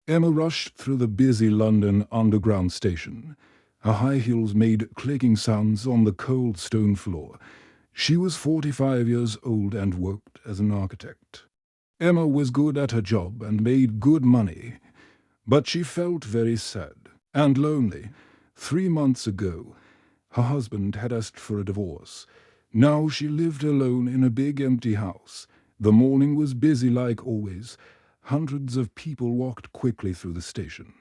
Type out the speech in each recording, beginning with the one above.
Emma rushed through the busy London Underground station. Her high heels made clicking sounds on the cold stone floor. She was 45 years old and worked as an architect. Emma was good at her job and made good money, but she felt very sad and lonely. 3 months ago, her husband had asked for a divorce. Now she lived alone in a big empty house. The morning was busy like always. Hundreds of people walked quickly through the station.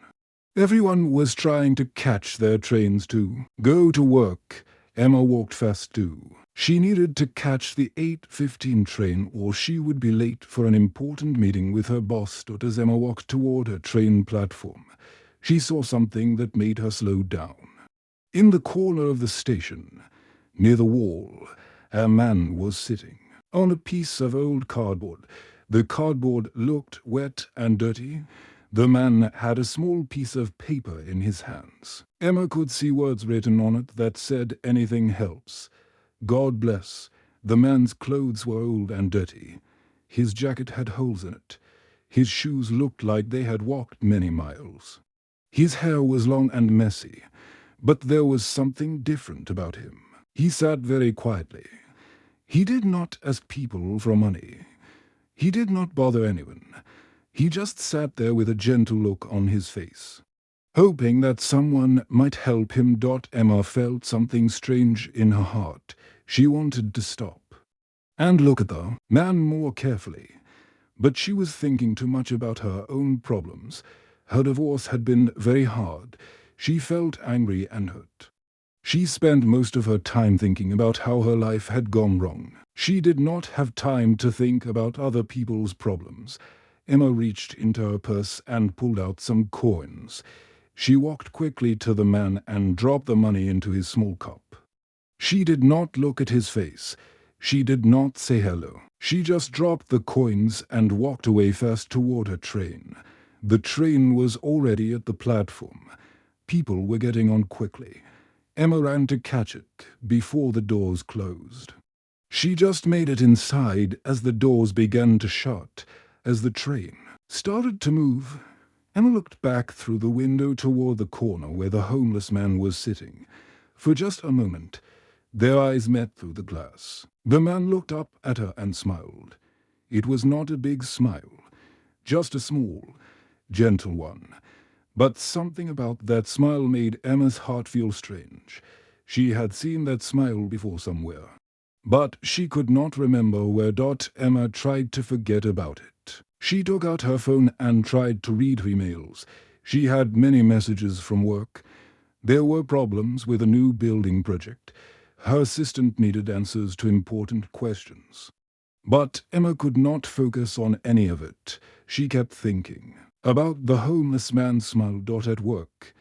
Everyone was trying to catch their trains to go to work. Emma walked fast too. She needed to catch the 8:15 train or she would be late for an important meeting with her boss. As Emma walked toward her train platform, she saw something that made her slow down. In the corner of the station, near the wall, a man was sitting on a piece of old cardboard. The cardboard looked wet and dirty. The man had a small piece of paper in his hands. Emma could see words written on it that said, "Anything helps. God bless." The man's clothes were old and dirty. His jacket had holes in it. His shoes looked like they had walked many miles. His hair was long and messy, but there was something different about him. He sat very quietly. He did not ask people for money. He did not bother anyone. He just sat there with a gentle look on his face, hoping that someone might help him. Emma felt something strange in her heart. She wanted to stop and look at the man more carefully, but she was thinking too much about her own problems. Her divorce had been very hard. She felt angry and hurt. She spent most of her time thinking about how her life had gone wrong. She did not have time to think about other people's problems. Emma reached into her purse and pulled out some coins. She walked quickly to the man and dropped the money into his small cup. She did not look at his face. She did not say hello. She just dropped the coins and walked away fast toward her train. The train was already at the platform. People were getting on quickly. Emma ran to catch it before the doors closed. She just made it inside as the doors began to shut. As the train started to move, Emma looked back through the window toward the corner where the homeless man was sitting. For just a moment, their eyes met through the glass. The man looked up at her and smiled. It was not a big smile, just a small, gentle one. But something about that smile made Emma's heart feel strange. She had seen that smile before somewhere, but she could not remember where. Emma tried to forget about it. She took out her phone and tried to read her emails. She had many messages from work. There were problems with a new building project. Her assistant needed answers to important questions. But Emma could not focus on any of it. She kept thinking about the homeless man's smile. At work,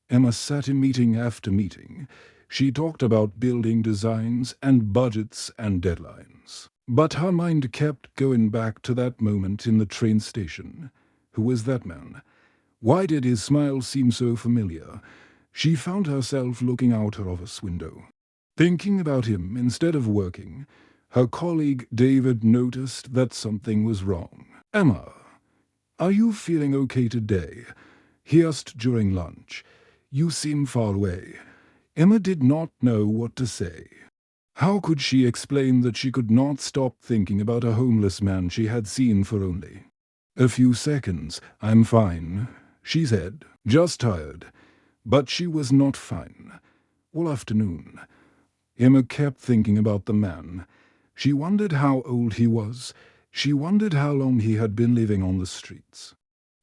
Emma sat in meeting after meeting. She talked about building designs and budgets and deadlines. But her mind kept going back to that moment in the train station. Who was that man? Why did his smile seem so familiar? She found herself looking out her office window, thinking about him instead of working. Her colleague David noticed that something was wrong. "Emma, are you feeling okay today?" he asked during lunch. "You seem far away." Emma did not know what to say. How could she explain that she could not stop thinking about a homeless man she had seen for only a few seconds? "I'm fine," she said, "just tired." But she was not fine. All afternoon, Emma kept thinking about the man. She wondered how old he was. She wondered how long he had been living on the streets.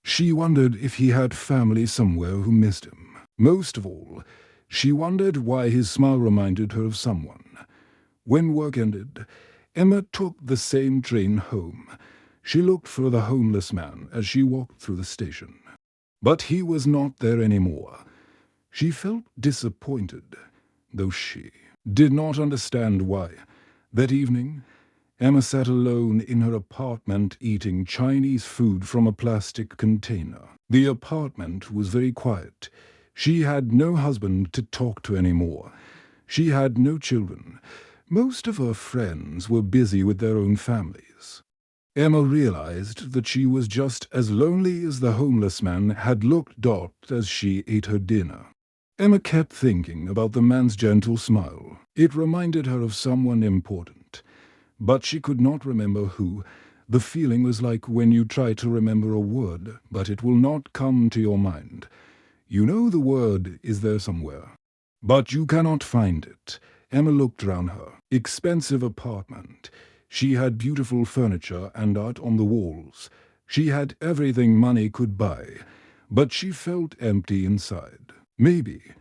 She wondered if he had family somewhere who missed him. Most of all, she wondered why his smile reminded her of someone. When work ended, Emma took the same train home. She looked for the homeless man as she walked through the station. But he was not there anymore. She felt disappointed, though she did not understand why. That evening, Emma sat alone in her apartment eating Chinese food from a plastic container. The apartment was very quiet. She had no husband to talk to anymore. She had no children. Most of her friends were busy with their own families. Emma realized that she was just as lonely as the homeless man had looked as she ate her dinner. Emma kept thinking about the man's gentle smile. It reminded her of someone important, but she could not remember who. The feeling was like when you try to remember a word, but it will not come to your mind. You know the word is there somewhere, but you cannot find it. Emma looked around her. Expensive apartment. She had beautiful furniture and art on the walls. She had everything money could buy, but she felt empty inside. Maybe,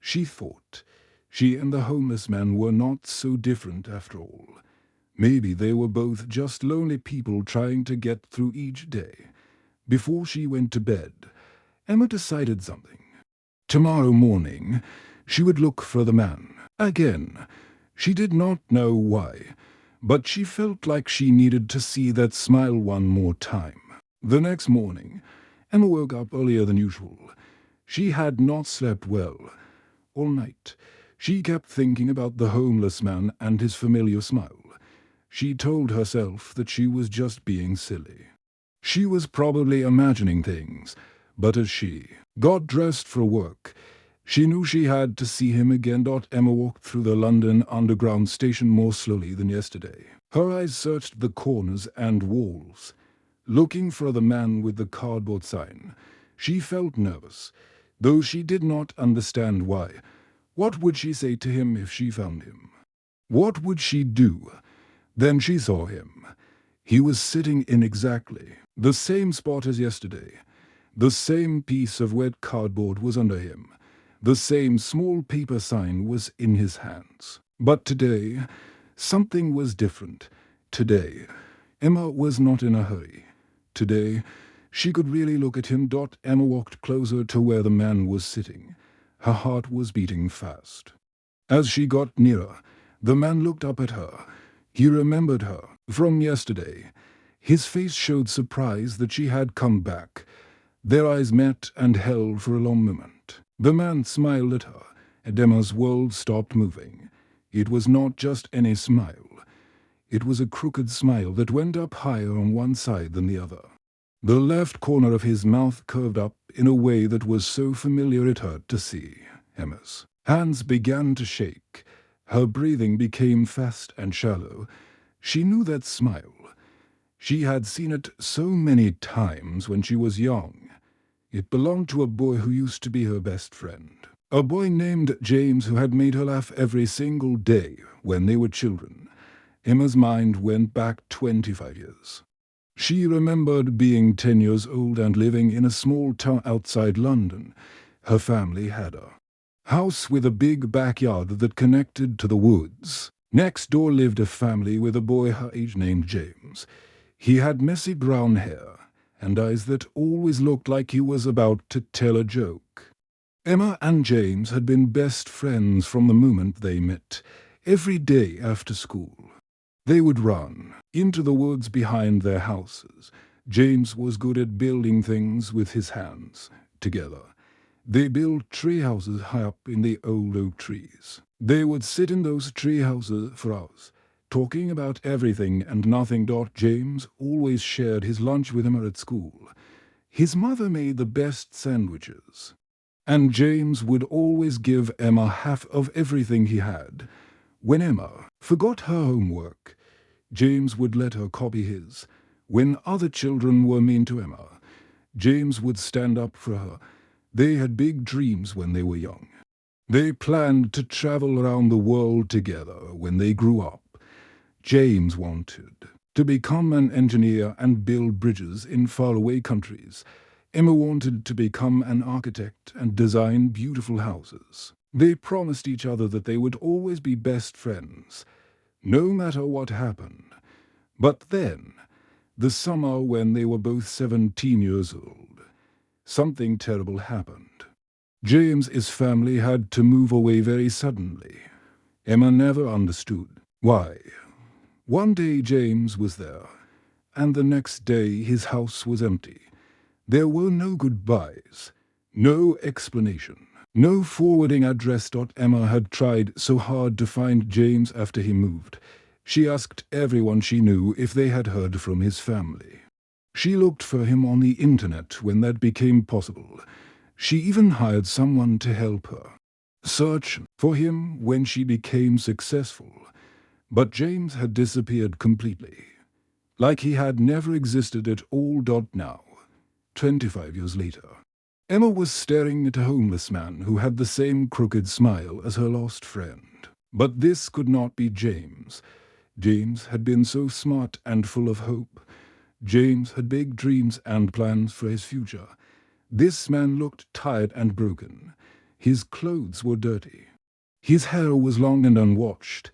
she thought, she and the homeless man were not so different after all. Maybe they were both just lonely people trying to get through each day. Before she went to bed, Emma decided something. Tomorrow morning, she would look for the man. Again, she did not know why, but she felt like she needed to see that smile one more time. The next morning, Emma woke up earlier than usual. She had not slept well. All night, she kept thinking about the homeless man and his familiar smile. She told herself that she was just being silly. She was probably imagining things, but as she got dressed for work, she knew she had to see him again. Emma walked through the London Underground station more slowly than yesterday. Her eyes searched the corners and walls, looking for the man with the cardboard sign. She felt nervous, though she did not understand why. What would she say to him if she found him? What would she do? Then she saw him. He was sitting in exactly the same spot as yesterday. The same piece of wet cardboard was under him. The same small paper sign was in his hands. But today, something was different. Today, Emma was not in a hurry. Today, she could really look at him. Emma walked closer to where the man was sitting. Her heart was beating fast. As she got nearer, the man looked up at her. He remembered her from yesterday. His face showed surprise that she had come back. Their eyes met and held for a long moment. The man smiled at her, and Emma's world stopped moving. It was not just any smile. It was a crooked smile that went up higher on one side than the other. The left corner of his mouth curved up in a way that was so familiar it hurt to see. Emma's hands began to shake. Her breathing became fast and shallow. She knew that smile. She had seen it so many times when she was young. It belonged to a boy who used to be her best friend. A boy named James who had made her laugh every single day when they were children. Emma's mind went back 25 years. She remembered being 10 years old and living in a small town outside London. Her family had a house with a big backyard that connected to the woods. Next door lived a family with a boy her age named James. He had messy brown hair and eyes that always looked like he was about to tell a joke. Emma and James had been best friends from the moment they met. Every day after school, they would run into the woods behind their houses. James was good at building things with his hands. Together, they built tree houses high up in the old oak trees. They would sit in those tree houses for hours, talking about everything and nothing. James always shared his lunch with Emma at school. His mother made the best sandwiches, and James would always give Emma half of everything he had. When Emma forgot her homework, James would let her copy his. When other children were mean to Emma, James would stand up for her. They had big dreams when they were young. They planned to travel around the world together when they grew up. James wanted to become an engineer and build bridges in faraway countries. Emma wanted to become an architect and design beautiful houses. They promised each other that they would always be best friends, no matter what happened. But then, the summer when they were both 17 years old, something terrible happened. James's family had to move away very suddenly. Emma never understood why. One day James was there, and the next day his house was empty. There were no goodbyes, no explanation, no forwarding address. Emma had tried so hard to find James after he moved. She asked everyone she knew if they had heard from his family. She looked for him on the internet when that became possible. She even hired someone to help her search for him when she became successful. But James had disappeared completely, like he had never existed at all. Now, 25 years later, Emma was staring at a homeless man who had the same crooked smile as her lost friend. But this could not be James. James had been so smart and full of hope. James had big dreams and plans for his future. This man looked tired and broken. His clothes were dirty. His hair was long and unwashed.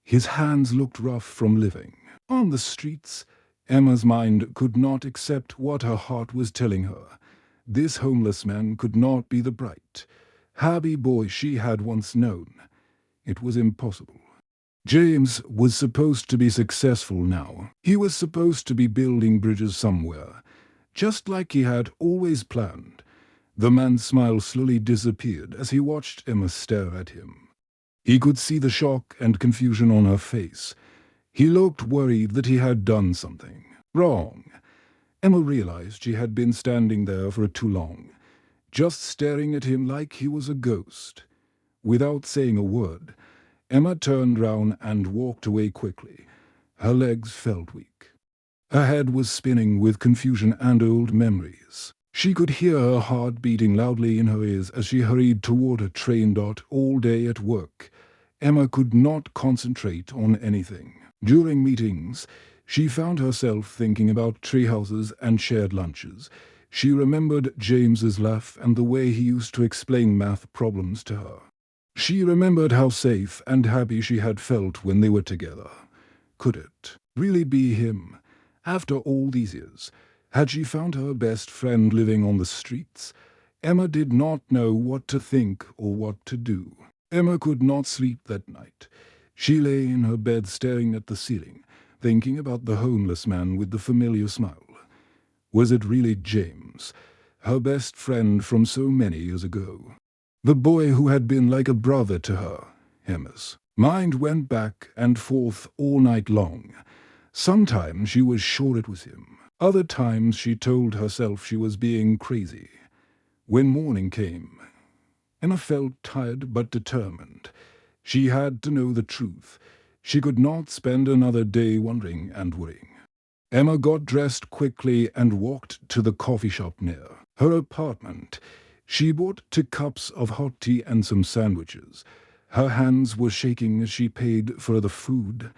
His hands looked rough from living on the streets. Emma's mind could not accept what her heart was telling her. This homeless man could not be the bright, happy boy she had once known. It was impossible. James was supposed to be successful now. He was supposed to be building bridges somewhere, just like he had always planned. The man's smile slowly disappeared as he watched Emma stare at him. He could see the shock and confusion on her face. He looked worried that he had done something wrong. Emma realized she had been standing there for too long, just staring at him like he was a ghost. Without saying a word, Emma turned round and walked away quickly. Her legs felt weak. Her head was spinning with confusion and old memories. She could hear her heart beating loudly in her ears as she hurried toward her train. All day at work, Emma could not concentrate on anything. During meetings, she found herself thinking about treehouses and shared lunches. She remembered James's laugh and the way he used to explain math problems to her. She remembered how safe and happy she had felt when they were together. Could it really be him? After all these years, had she found her best friend living on the streets? Emma did not know what to think or what to do. Emma could not sleep that night. She lay in her bed staring at the ceiling, thinking about the homeless man with the familiar smile. Was it really James, her best friend from so many years ago? The boy who had been like a brother to her. Emma's mind went back and forth all night long. Sometimes she was sure it was him. Other times she told herself she was being crazy. When morning came, Emma felt tired but determined. She had to know the truth. She could not spend another day wondering and worrying. Emma got dressed quickly and walked to the coffee shop near her apartment. She bought 2 cups of hot tea and some sandwiches. Her hands were shaking as she paid for the food.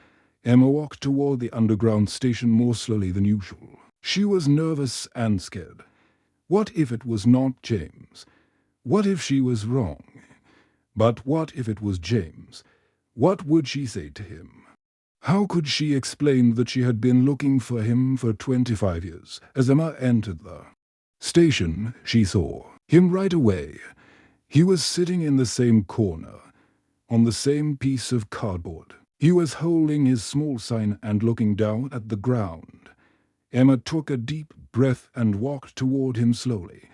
Emma walked toward the underground station more slowly than usual. She was nervous and scared. What if it was not James? What if she was wrong? But what if it was James? What would she say to him? How could she explain that she had been looking for him for 25 years? As Emma entered the station, she saw him right away. He was sitting in the same corner, on the same piece of cardboard. He was holding his small sign and looking down at the ground. Emma took a deep breath and walked toward him slowly.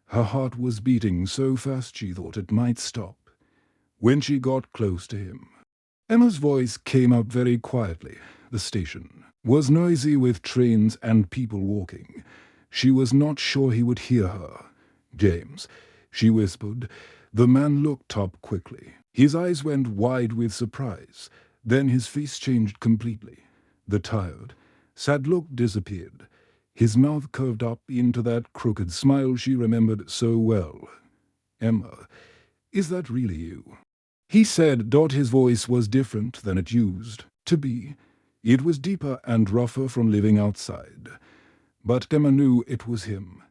Her heart was beating so fast she thought it might stop. When she got close to him, Emma's voice came up very quietly. The station was noisy with trains and people walking. She was not sure he would hear her. "James," she whispered. The man looked up quickly. His eyes went wide with surprise. Then his face changed completely. The tired, sad look disappeared. His mouth curved up into that crooked smile she remembered so well. "Emma, is that really you?" he said. His voice was different than it used to be. It was deeper and rougher from living outside. But Emma knew it was him.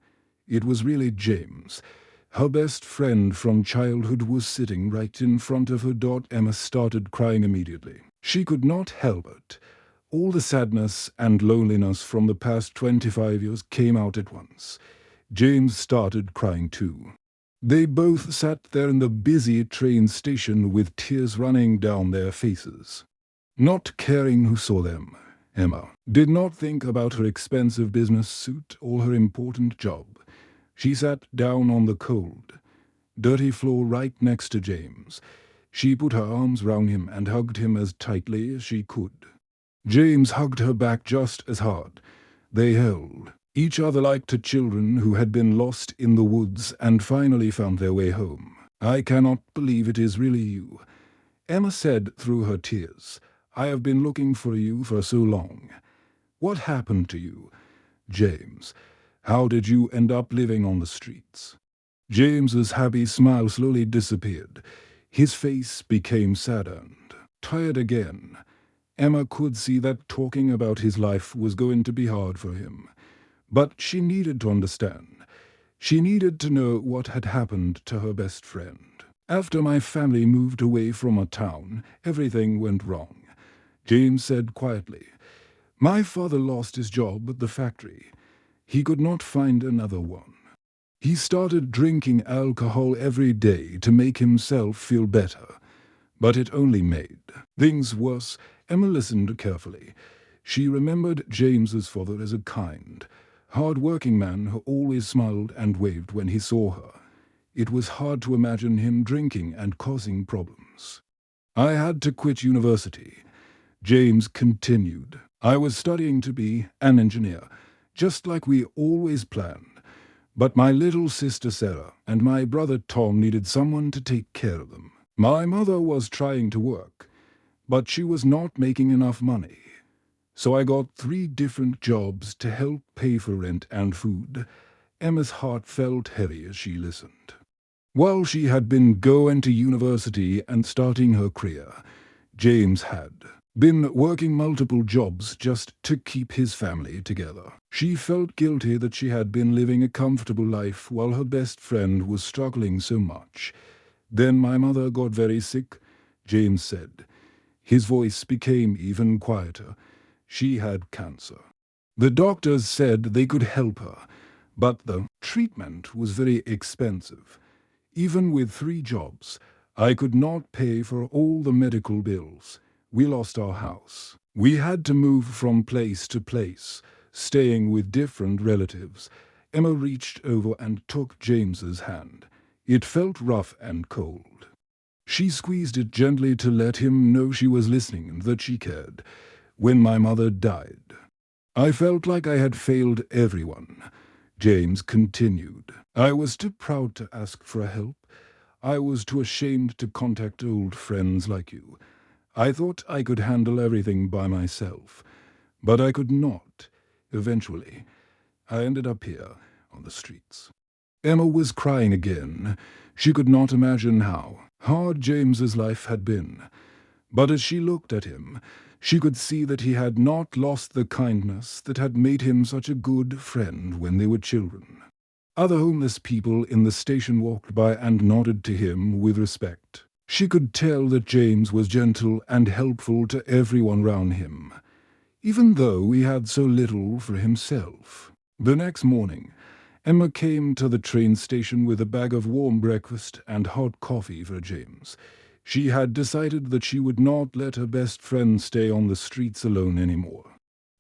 It was really James. Her best friend from childhood was sitting right in front of her. Emma started crying immediately. She could not help it. All the sadness and loneliness from the past 25 years came out at once. James started crying too. They both sat there in the busy train station with tears running down their faces, not caring who saw them. Emma did not think about her expensive business suit or her important job. She sat down on the cold, dirty floor right next to James. She put her arms round him and hugged him as tightly as she could. James hugged her back just as hard. They held each other like two children who had been lost in the woods and finally found their way home. "I cannot believe it is really you," Emma said through her tears. "I have been looking for you for so long. What happened to you, James? How did you end up living on the streets?" James's happy smile slowly disappeared. His face became sad and tired again. Emma could see that talking about his life was going to be hard for him. But she needed to understand. She needed to know what had happened to her best friend. "After my family moved away from a town, everything went wrong," James said quietly. "My father lost his job at the factory. He could not find another one. He started drinking alcohol every day to make himself feel better. But it only made things worse." Emma listened carefully. She remembered James's father as a kind, hard-working man who always smiled and waved when he saw her. It was hard to imagine him drinking and causing problems. "I had to quit university," James continued. "I was studying to be an engineer, just like we always planned. But my little sister Sarah and my brother Tom needed someone to take care of them. My mother was trying to work, but she was not making enough money. So I got 3 different jobs to help pay for rent and food." Emma's heart felt heavy as she listened. While she had been going to university and starting her career, James had been working multiple jobs just to keep his family together. She felt guilty that she had been living a comfortable life while her best friend was struggling so much. "Then my mother got very sick," James said. His voice became even quieter. "She had cancer. The doctors said they could help her, but the treatment was very expensive. Even with 3 jobs, I could not pay for all the medical bills. We lost our house. We had to move from place to place, staying with different relatives." Emma reached over and took James's hand. It felt rough and cold. She squeezed it gently to let him know she was listening and that she cared. "When my mother died, I felt like I had failed everyone," James continued. "I was too proud to ask for help. I was too ashamed to contact old friends like you. I thought I could handle everything by myself, but I could not. Eventually, I ended up here, on the streets." Emma was crying again. She could not imagine how hard James's life had been. But as she looked at him, she could see that he had not lost the kindness that had made him such a good friend when they were children. Other homeless people in the station walked by and nodded to him with respect. She could tell that James was gentle and helpful to everyone round him, even though he had so little for himself. The next morning, Emma came to the train station with a bag of warm breakfast and hot coffee for James. She had decided that she would not let her best friend stay on the streets alone anymore.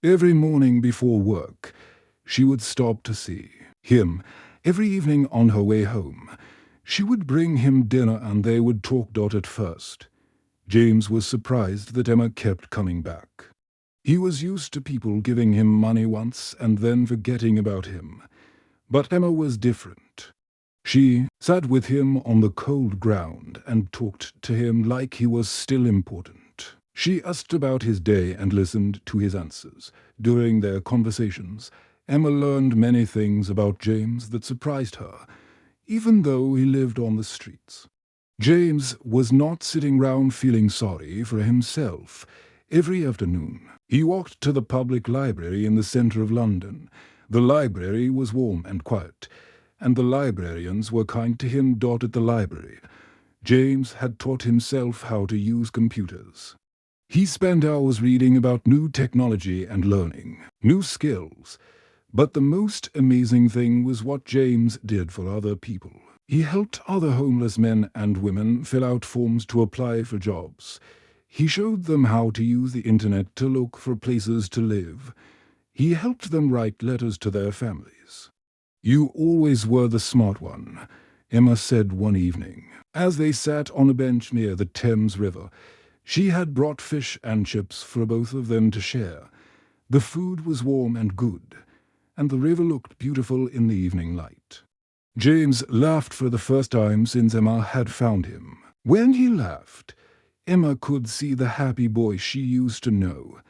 Every morning before work, she would stop to see him. Every evening on her way home, she would bring him dinner and they would talk. At first, James was surprised that Emma kept coming back. He was used to people giving him money once and then forgetting about him. But Emma was different. She sat with him on the cold ground and talked to him like he was still important. She asked about his day and listened to his answers. During their conversations, Emma learned many things about James that surprised her, even though he lived on the streets. James was not sitting round feeling sorry for himself. Every afternoon, he walked to the public library in the centre of London. The library was warm and quiet, and the librarians were kind to him. At the library, James had taught himself how to use computers. He spent hours reading about new technology and learning new skills. But the most amazing thing was what James did for other people. He helped other homeless men and women fill out forms to apply for jobs. He showed them how to use the internet to look for places to live. He helped them write letters to their families. "You always were the smart one," Emma said one evening. As they sat on a bench near the Thames River, She had brought fish and chips for both of them to share. The food was warm and good, and the river looked beautiful in the evening light. James laughed for the first time since Emma had found him. When he laughed, Emma could see the happy boy she used to know.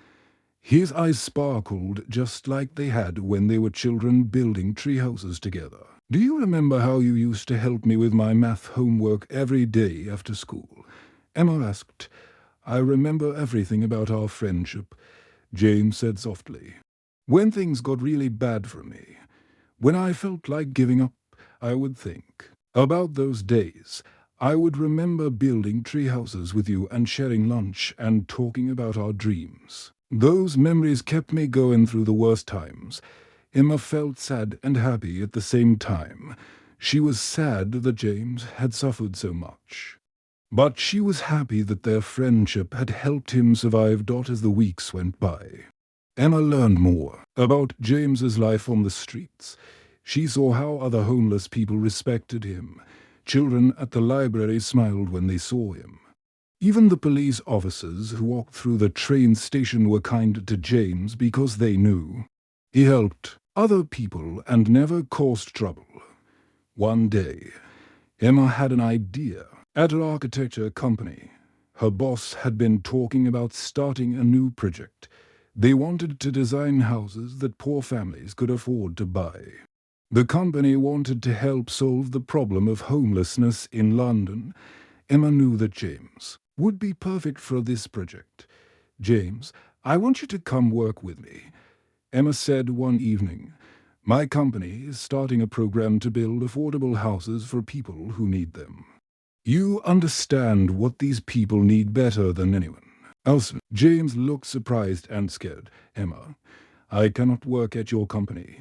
His eyes sparkled just like they had when they were children building tree houses together. "Do you remember how you used to help me with my math homework every day after school?" Emma asked. "I remember everything about our friendship," James said softly. "When things got really bad for me, when I felt like giving up, I would think about those days. I would remember building tree houses with you and sharing lunch and talking about our dreams. Those memories kept me going through the worst times." Emma felt sad and happy at the same time. She was sad that James had suffered so much, but she was happy that their friendship had helped him survive as the weeks went by. Emma learned more about James's life on the streets. She saw how other homeless people respected him. Children at the library smiled when they saw him. Even the police officers who walked through the train station were kind to James because they knew he helped other people and never caused trouble. One day, Emma had an idea. At her architecture company, her boss had been talking about starting a new project. They wanted to design houses that poor families could afford to buy. The company wanted to help solve the problem of homelessness in London. Emma knew that James would be perfect for this project. "James, I want you to come work with me," Emma said one evening. "My company is starting a program to build affordable houses for people who need them. You understand what these people need better than anyone else." James looked surprised and scared. "Emma, I cannot work at your company.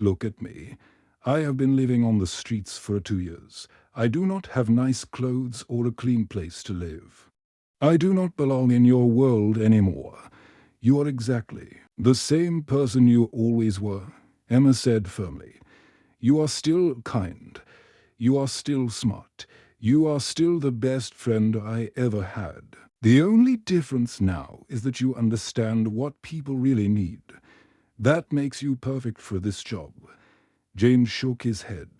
Look at me. I have been living on the streets for 2 years. I do not have nice clothes or a clean place to live. I do not belong in your world anymore. You are exactly the same person you always were," Emma said firmly. "You are still kind. You are still smart. You are still the best friend I ever had. The only difference now is that you understand what people really need. That makes you perfect for this job." James shook his head.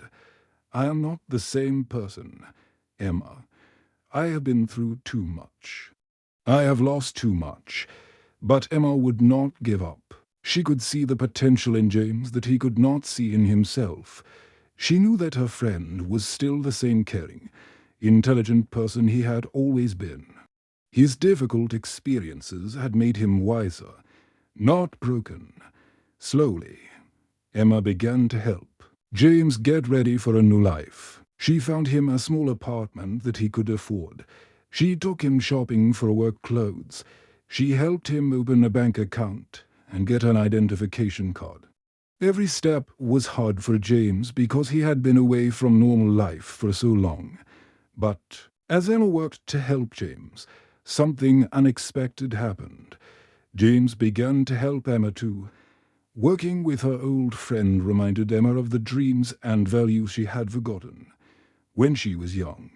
"I am not the same person, Emma. I have been through too much. I have lost too much." But Emma would not give up. She could see the potential in James that he could not see in himself. She knew that her friend was still the same caring, intelligent person he had always been. His difficult experiences had made him wiser, not broken. Slowly, Emma began to help James get ready for a new life. She found him a small apartment that he could afford. She took him shopping for work clothes. She helped him open a bank account and get an identification card. Every step was hard for James because he had been away from normal life for so long. But as Emma worked to help James, something unexpected happened. James began to help Emma too. Working with her old friend reminded Emma of the dreams and values she had forgotten. When she was young,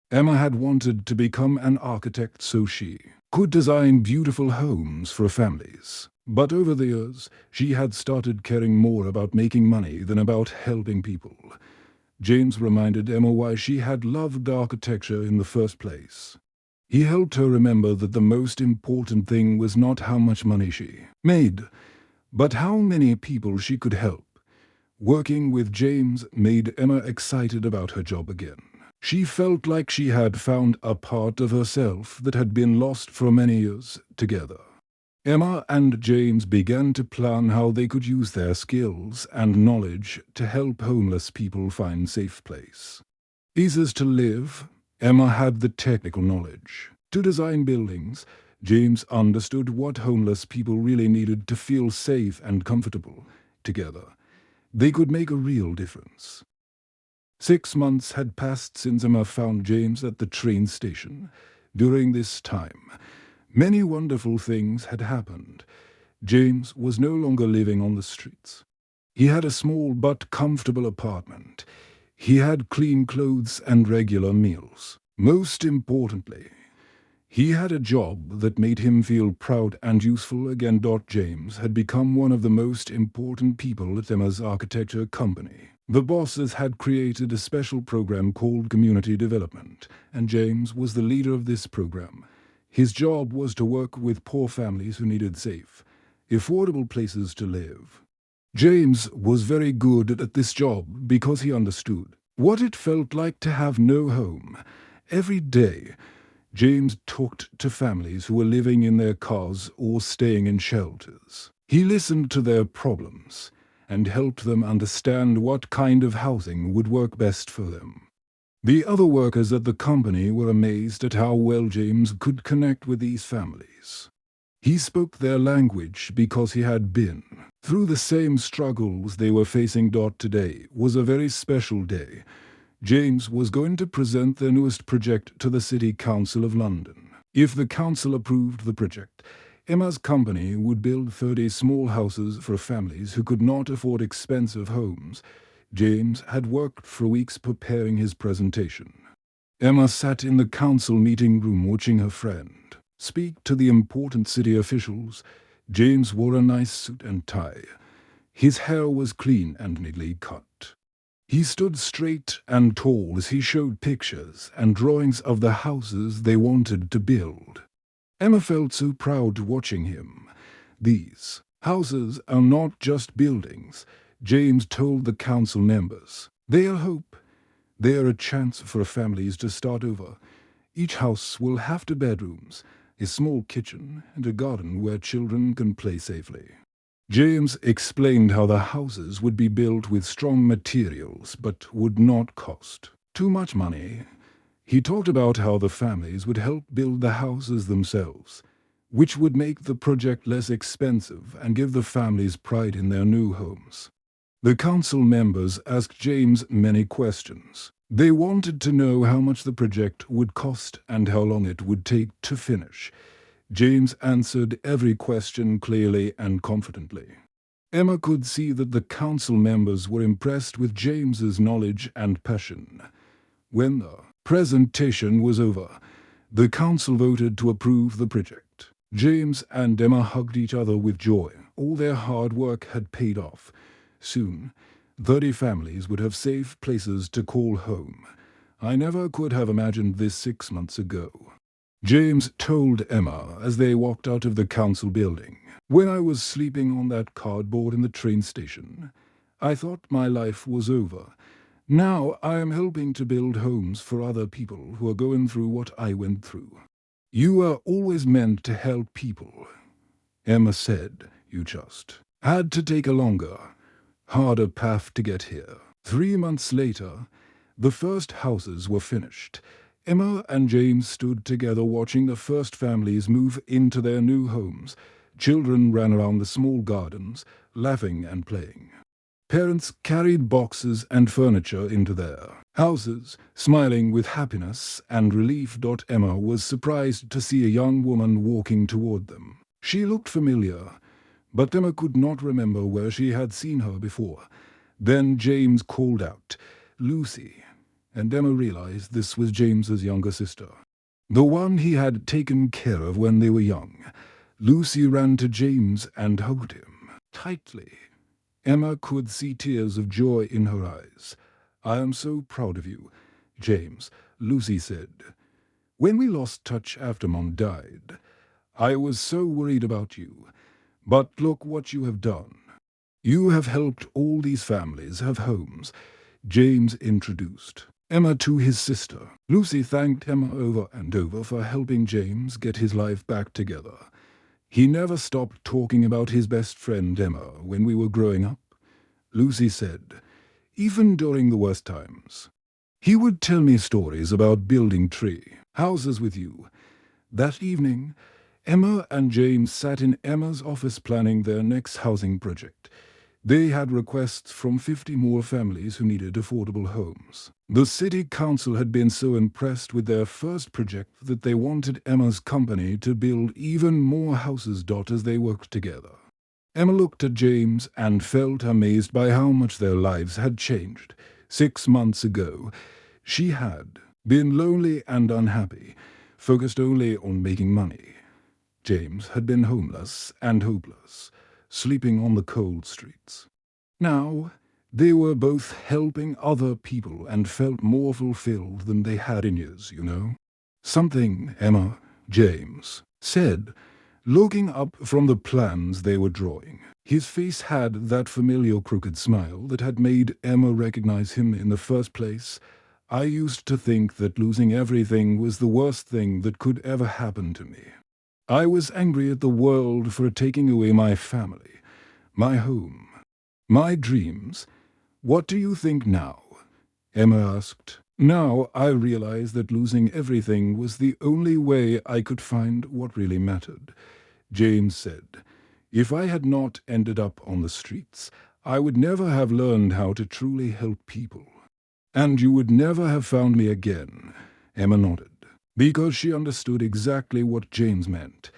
Emma had wanted to become an architect so she could design beautiful homes for families. But over the years, she had started caring more about making money than about helping people. James reminded Emma why she had loved architecture in the first place. He helped her remember that the most important thing was not how much money she made, but how many people she could help. Working with James made Emma excited about her job again. She felt like she had found a part of herself that had been lost for many years together. Emma and James began to plan how they could use their skills and knowledge to help homeless people find a safe place. Places to live. Emma had the technical knowledge to design buildings. James understood what homeless people really needed to feel safe and comfortable. Together, they could make a real difference. 6 months had passed since Emma found James at the train station. During this time, many wonderful things had happened. James was no longer living on the streets. He had a small but comfortable apartment. He had clean clothes and regular meals. Most importantly, He had a job that made him feel proud and useful again. James had become one of the most important people at Emma's architecture company. The bosses had created a special program called Community Development, and James was the leader of this program. His job was to work with poor families who needed safe, affordable places to live. James was very good at this job because he understood what it felt like to have no home. Every day, James talked to families who were living in their cars or staying in shelters. He listened to their problems and helped them understand what kind of housing would work best for them. The other workers at the company were amazed at how well James could connect with these families. He spoke their language because he had been through the same struggles they were facing. Today was a very special day. James was going to present their newest project to the City Council of London. If the council approved the project, Emma's company would build 30 small houses for families who could not afford expensive homes. James had worked for weeks preparing his presentation. Emma sat in the council meeting room watching her friend speak to the important city officials. James wore a nice suit and tie. His hair was clean and neatly cut. He stood straight and tall as he showed pictures and drawings of the houses they wanted to build. Emma felt so proud watching him. These houses are not just buildings, James told the council members. They are hope. They are a chance for families to start over. Each house will have 2 bedrooms, a small kitchen, and a garden where children can play safely. James explained how the houses would be built with strong materials but would not cost too much money. He talked about how the families would help build the houses themselves, which would make the project less expensive and give the families pride in their new homes. The council members asked James many questions. They wanted to know how much the project would cost and how long it would take to finish. James answered every question clearly and confidently. Emma could see that the council members were impressed with James's knowledge and passion. When the presentation was over, the council voted to approve the project. James and Emma hugged each other with joy. All their hard work had paid off. Soon, 30 families would have safe places to call home. I never could have imagined this 6 months ago. James told Emma as they walked out of the council building. When I was sleeping on that cardboard in the train station, I thought my life was over. Now I am helping to build homes for other people who are going through what I went through. You are always meant to help people. Emma said, you just had to take a longer, harder path to get here. 3 months later, the first houses were finished. Emma and James stood together watching the first families move into their new homes. Children ran around the small gardens, laughing and playing. Parents carried boxes and furniture into their houses, smiling with happiness and relief. Emma was surprised to see a young woman walking toward them. She looked familiar, but Emma could not remember where she had seen her before. Then James called out, Lucy, and Emma realized this was James's younger sister, the one he had taken care of when they were young. Lucy ran to James and hugged him tightly. Emma could see tears of joy in her eyes. I am so proud of you, James, Lucy said. When we lost touch after Mom died, I was so worried about you. But look what you have done. You have helped all these families have homes. James introduced Emma to his sister. Lucy thanked Emma over and over for helping James get his life back together. He never stopped talking about his best friend Emma when we were growing up. Lucy said, even during the worst times, he would tell me stories about building houses with you. That evening, Emma and James sat in Emma's office planning their next housing project. They had requests from 50 more families who needed affordable homes. The city council had been so impressed with their first project that they wanted Emma's company to build even more houses. As they worked together, Emma looked at James and felt amazed by how much their lives had changed. 6 months ago, she had been lonely and unhappy, focused only on making money. James had been homeless and hopeless, sleeping on the cold streets. Now, they were both helping other people and felt more fulfilled than they had in years, you know. Something Emma, James, said, looking up from the plans they were drawing. His face had that familiar crooked smile that had made Emma recognize him in the first place. I used to think that losing everything was the worst thing that could ever happen to me. I was angry at the world for taking away my family, my home, my dreams. What do you think now? Emma asked. Now I realized that losing everything was the only way I could find what really mattered. James said, if I had not ended up on the streets, I would never have learned how to truly help people. And you would never have found me again. Emma nodded, because she understood exactly what James meant.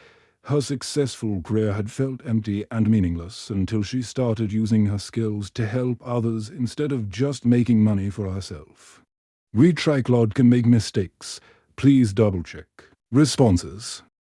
Her successful career had felt empty and meaningless until she started using her skills to help others instead of just making money for herself. We Triclod can make mistakes. Please double-check. Responses.